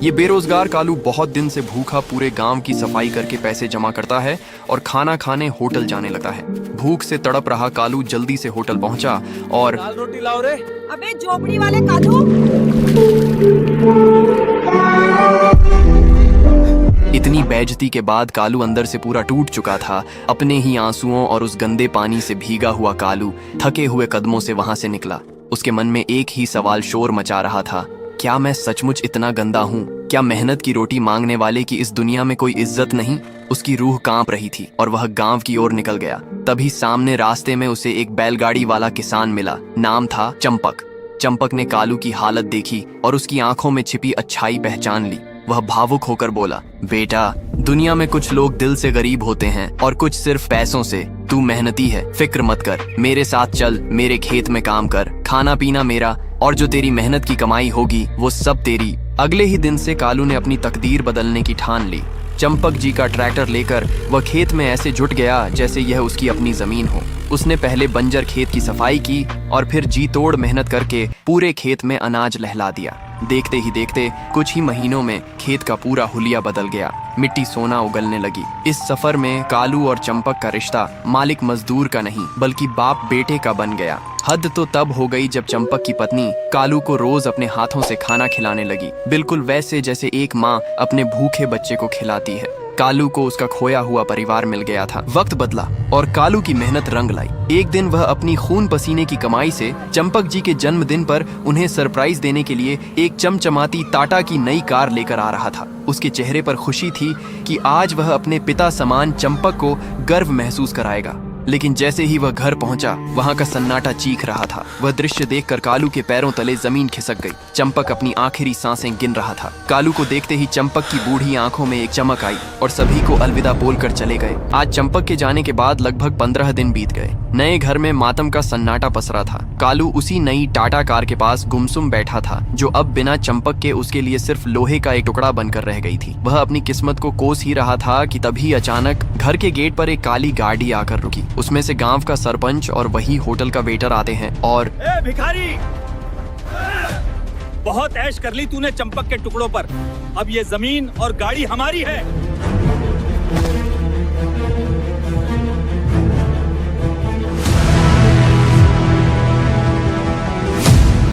ये बेरोजगार कालू बहुत दिन से भूखा पूरे गांव की सफाई करके पैसे जमा करता है और खाना खाने होटल जाने लगता है। भूख से तड़प रहा कालू जल्दी से होटल पहुंचा और दाल रोटी लाओ रे। अबे झोपड़ी वाले कालू, इतनी बेइज्जती के बाद कालू अंदर से पूरा टूट चुका था। अपने ही आंसुओं और उस गंदे पानी से भीगा हुआ कालू थके हुए कदमों से वहां से निकला। उसके मन में एक ही सवाल शोर मचा रहा था, क्या मैं सचमुच इतना गंदा हूँ? क्या मेहनत की रोटी मांगने वाले की इस दुनिया में कोई इज्जत नहीं? उसकी रूह कांप रही थी और वह गांव की ओर निकल गया। तभी सामने रास्ते में उसे एक बैलगाड़ी वाला किसान मिला। नाम था चंपक। चंपक ने कालू की हालत देखी और उसकी आंखों में छिपी अच्छाई पहचान ली। वह भावुक होकर बोला, बेटा, दुनिया में कुछ लोग दिल से गरीब होते हैं और कुछ सिर्फ पैसों से। तू मेहनती है, फिक्र मत कर। मेरे साथ चल, मेरे खेत में काम कर, खाना पीना मेरा, और जो तेरी मेहनत की कमाई होगी वो सब तेरी। अगले ही दिन से कालू ने अपनी तकदीर बदलने की ठान ली। चंपक जी का ट्रैक्टर लेकर वह खेत में ऐसे जुट गया जैसे यह उसकी अपनी जमीन हो। उसने पहले बंजर खेत की सफाई की और फिर जी तोड़ मेहनत करके पूरे खेत में अनाज लहला दिया। देखते ही देखते कुछ ही महीनों में खेत का पूरा हुलिया बदल गया। मिट्टी सोना उगलने लगी। इस सफर में कालू और चंपक का रिश्ता मालिक मजदूर का नहीं बल्कि बाप बेटे का बन गया। हद तो तब हो गई जब चंपक की पत्नी कालू को रोज अपने हाथों से खाना खिलाने लगी, बिल्कुल वैसे जैसे एक माँ अपने भूखे बच्चे को खिलाती है। कालू को उसका खोया हुआ परिवार मिल गया था। वक्त बदला और कालू की मेहनत रंग लाई। एक दिन वह अपनी खून पसीने की कमाई से चंपक जी के जन्मदिन पर उन्हें सरप्राइज देने के लिए एक चमचमाती टाटा की नई कार लेकर आ रहा था। उसके चेहरे पर खुशी थी कि आज वह अपने पिता समान चंपक को गर्व महसूस कराएगा। लेकिन जैसे ही वह घर पहुंचा, वहां का सन्नाटा चीख रहा था। वह दृश्य देखकर कालू के पैरों तले जमीन खिसक गई। चंपक अपनी आखिरी सांसें गिन रहा था। कालू को देखते ही चंपक की बूढ़ी आंखों में एक चमक आई और सभी को अलविदा बोलकर चले गए। आज चंपक के जाने के बाद लगभग 15 दिन बीत गए। नए घर में मातम का सन्नाटा पसरा था। कालू उसी नई टाटा कार के पास गुमसुम बैठा था, जो अब बिना चंपक के उसके लिए सिर्फ लोहे का एक टुकड़ा बनकर रह गई थी। वह अपनी किस्मत को कोस ही रहा था कि तभी अचानक घर के गेट पर एक काली गाड़ी आकर रुकी। उसमें से गांव का सरपंच और वही होटल का वेटर आते हैं और ए भिखारी, बहुत ऐश कर ली तूने चंपक के टुकड़ों पर। अब ये जमीन और गाड़ी हमारी है।